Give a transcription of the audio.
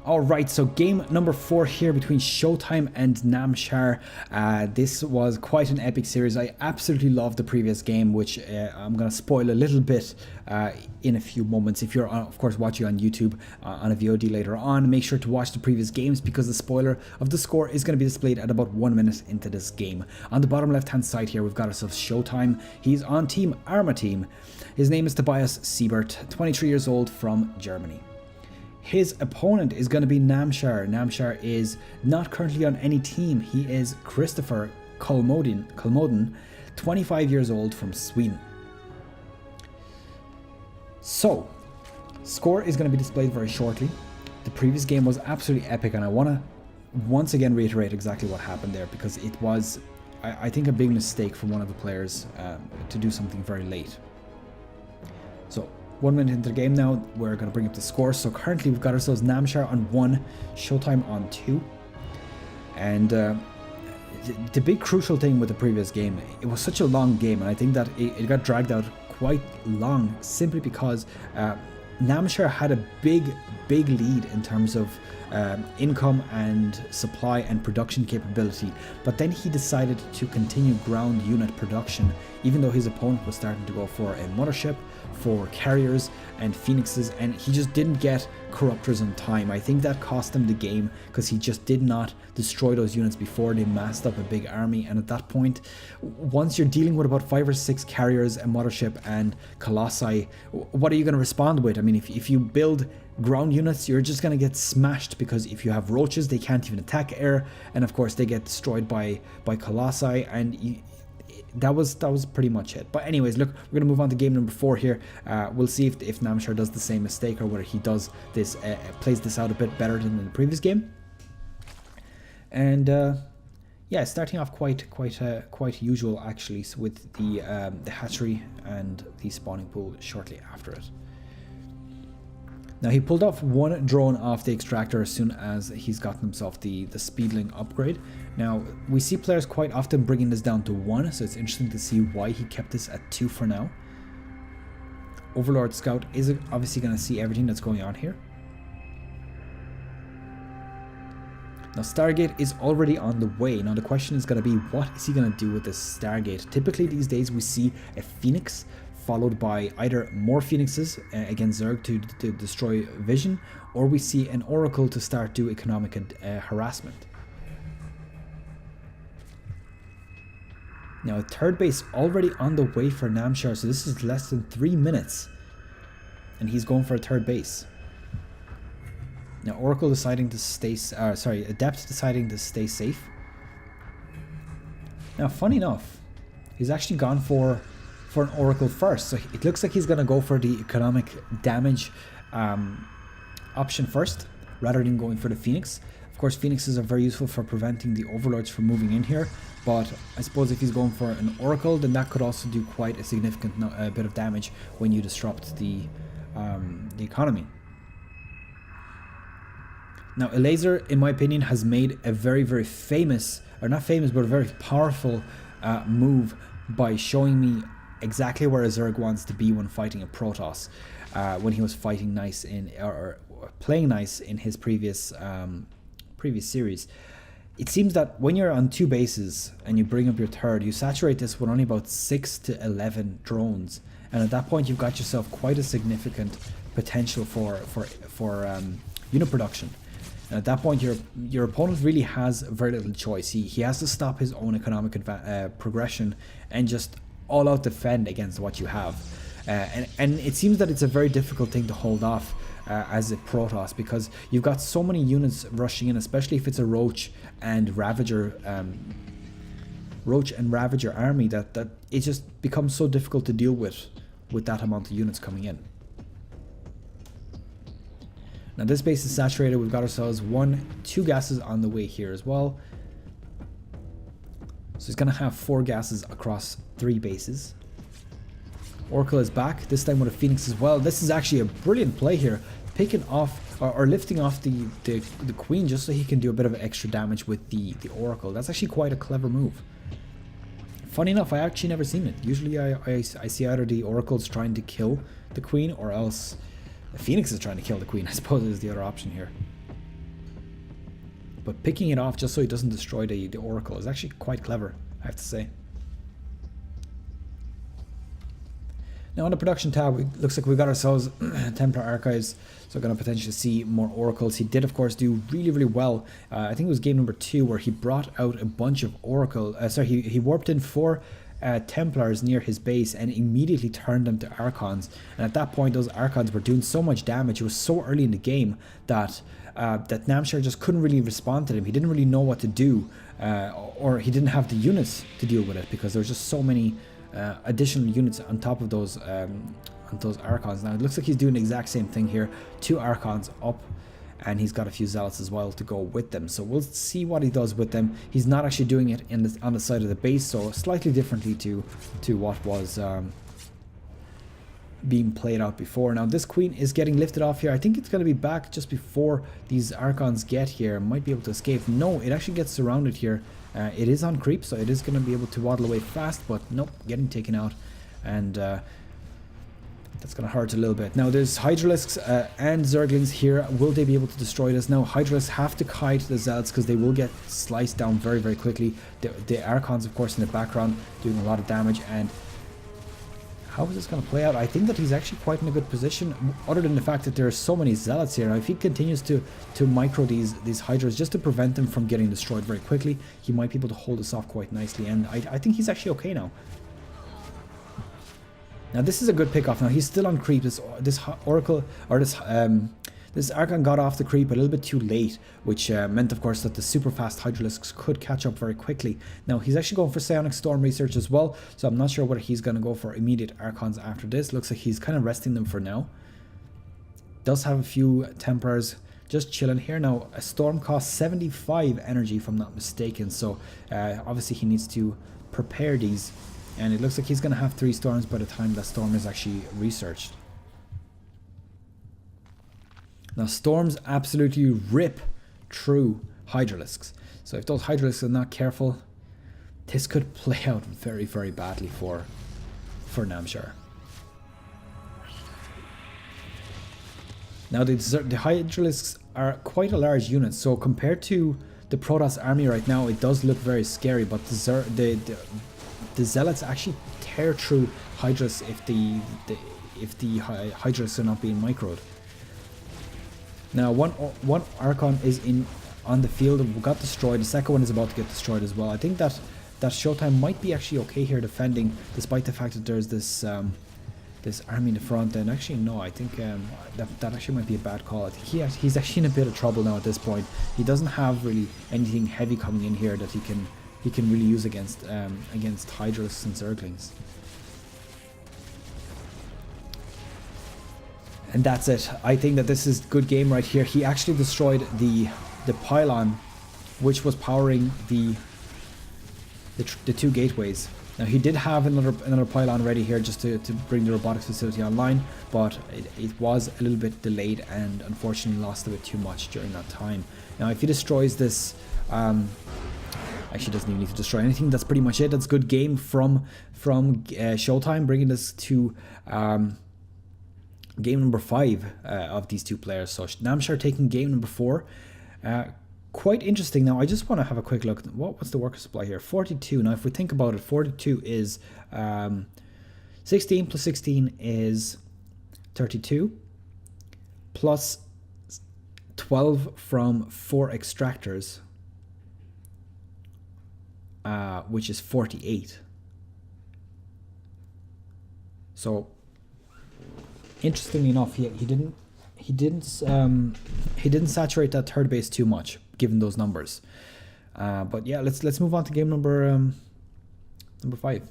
Alright, so game number 4 here between ShoWTimE and Namshar. This was quite an epic series. I absolutely loved the previous game, which I'm going to spoil a little bit in a few moments. If you're, of course, watching on YouTube on a VOD later on, make sure to watch the previous games because the spoiler of the score is going to be displayed at about 1 minute into this game. On the bottom left hand side here, we've got ourselves ShoWTimE. He's on team Arma team. His name is Tobias, Sieber, 23 years old, from Germany. His opponent is going to be Namshar. Namshar is not currently on any team. He is Christoffer Kolmodin, 25 years old, from Sweden. So, score is going to be displayed very shortly. The previous game was absolutely epic, and I want to once again reiterate exactly what happened there, because it was, I think, a big mistake from one of the players to do something very late. So, 1 minute into the game now, we're going to bring up the score. So currently we've got ourselves Namshar on 1, ShoWTimE on 2. And the big crucial thing with the previous game, it was such a long game, and I think that it got dragged out quite long simply because Namshar had a big lead in terms of income and supply and production capability, but then he decided to continue ground unit production even though his opponent was starting to go for a mothership, for carriers and phoenixes, and he just didn't get corruptors on time. I think that cost him the game because he just did not destroy those units before they massed up a big army, and at that point, once you're dealing with about 5 or 6 carriers, a mothership and colossi, what are you going to respond with? I mean, if you build ground units, you're just going to get smashed, because if you have roaches, they can't even attack air, and of course they get destroyed by colossi, and that was pretty much it. But anyways, look, we're going to move on to game number 4 here. We'll see if Namshar does the same mistake, or whether he does this plays this out a bit better than in the previous game. And yeah, starting off quite usual actually, with the hatchery and the spawning pool shortly after it. Now he pulled off 1 drone off the extractor as soon as he's gotten himself the speedling upgrade. Now we see players quite often bringing this down to 1, so it's interesting to see why he kept this at 2 for now. Overlord Scout is obviously going to see everything that's going on here. Now Stargate is already on the way. Now the question is going to be, what is he going to do with this Stargate? Typically these days we see a Phoenix followed by either more Phoenixes against Zerg to destroy Vision, or we see an Oracle to start do economic harassment. Now a 3rd base already on the way for Namshar, so this is less than 3 minutes, and he's going for a 3rd base. Now Oracle deciding to stay, Adept deciding to stay safe. Now funny enough, he's actually gone for an Oracle first, so it looks like he's going to go for the economic damage option first, rather than going for the Phoenix. Of course, Phoenixes are very useful for preventing the Overlords from moving in here, but I suppose if he's going for an Oracle, then that could also do quite a significant bit of damage when you disrupt the economy. Now, Laser, in my opinion, has made a very famous, or not famous, but a very powerful move by showing me exactly where a Zerg wants to be when fighting a Protoss, when he was fighting nice or playing nice in his previous series. It seems that when you're on 2 bases and you bring up your 3rd, you saturate this with only about 6 to 11 drones, and at that point you've got yourself quite a significant potential for unit production. And at that point your opponent really has very little choice. He has to stop his own economic progression and just all out defend against what you have, and it seems that it's a very difficult thing to hold off as a Protoss, because you've got so many units rushing in, especially if it's a Roach and Ravager army, that it just becomes so difficult to deal with that amount of units coming in. Now this base is saturated. We've got ourselves 2 gases on the way here as well. So he's going to have 4 gases across 3 bases. Oracle is back, this time with a Phoenix as well. This is actually a brilliant play here, picking off or lifting off the Queen just so he can do a bit of extra damage with the Oracle. That's actually quite a clever move. Funny enough, I actually never seen it. Usually I see either the Oracle's trying to kill the Queen, or else the Phoenix is trying to kill the Queen, I suppose, is the other option here. But picking it off just so he doesn't destroy the Oracle is actually quite clever, I have to say. Now on the production tab, it looks like we got ourselves Templar Archives, so we're going to potentially see more Oracles. He did, of course, do really, really well. I think it was game number 2 where he brought out a bunch of Oracle. He warped in 4 Templars near his base and immediately turned them to Archons. And at that point, those Archons were doing so much damage. It was so early in the game that that Namshar just couldn't really respond to them. He didn't really know what to do, or he didn't have the units to deal with it because there was just so many additional units on top of those Archons. Now it looks like he's doing the exact same thing here. 2 Archons up, and he's got a few Zealots as well to go with them. So we'll see what he does with them. He's not actually doing it on the side of the base, so slightly differently to what was being played out before. Now this Queen is getting lifted off here. I think it's going to be back just before these Archons get here. Might be able to escape. No, it actually gets surrounded here. It is on creep, so it is going to be able to waddle away fast, but nope, getting taken out, and that's going to hurt a little bit. Now there's Hydralisks and Zerglings here. Will they be able to destroy this? Now Hydralisks have to kite the Zealots because they will get sliced down very, very quickly. The Archons, of course, in the background doing a lot of damage. And how is this going to play out? I think that he's actually quite in a good position, other than the fact that there are so many Zealots here. Now, if he continues to micro these Hydras just to prevent them from getting destroyed very quickly, he might be able to hold this off quite nicely. And I think he's actually okay now. Now this is a good pick off. Now he's still on creep. This Oracle, or this Archon got off the creep a little bit too late, which meant, of course, that the super fast Hydralisks could catch up very quickly. Now he's actually going for Psionic Storm research as well, so I'm not sure whether he's going to go for immediate Archons after this. Looks like he's kind of resting them for now. Does have a few Templars just chilling here. Now a Storm costs 75 energy, if I'm not mistaken, so obviously he needs to prepare these. And it looks like he's going to have 3 Storms by the time that Storm is actually researched. Now Storms absolutely rip through Hydralisks. So if those Hydralisks are not careful, this could play out very, very badly for Namshar. Now the Hydralisks are quite a large unit, so compared to the Protoss army right now, it does look very scary, but the Zealots actually tear through Hydras if the Hydras are not being microed. Now one Archon is on the field and got destroyed. The second one is about to get destroyed as well. I think that ShoWTimE might be actually okay here defending, despite the fact that there's this this army in the front. And actually no, I think that actually might be a bad call. I think he's actually in a bit of trouble now at this point. He doesn't have really anything heavy coming in here that he can really use against Hydralisks and Zerglings. And that's it. I think that this is a good game right here. He actually destroyed the pylon, which was powering the 2 gateways. Now he did have another pylon ready here just to bring the robotics facility online, but it was a little bit delayed and unfortunately lost a bit too much during that time. Now if he destroys this, actually doesn't even need to destroy anything. That's pretty much it. That's a good game from ShoWTimE, bringing this to game number 5 of these 2 players. So Namshar taking game number 4. Quite interesting. Now I just want to have a quick look. What's the worker supply here? 42. Now if we think about it, 42 is 16 plus 16 is 32, plus 12 from 4 extractors, which is 48. So interestingly enough, he didn't saturate that third base too much, given those numbers. But yeah, let's move on to game number 5.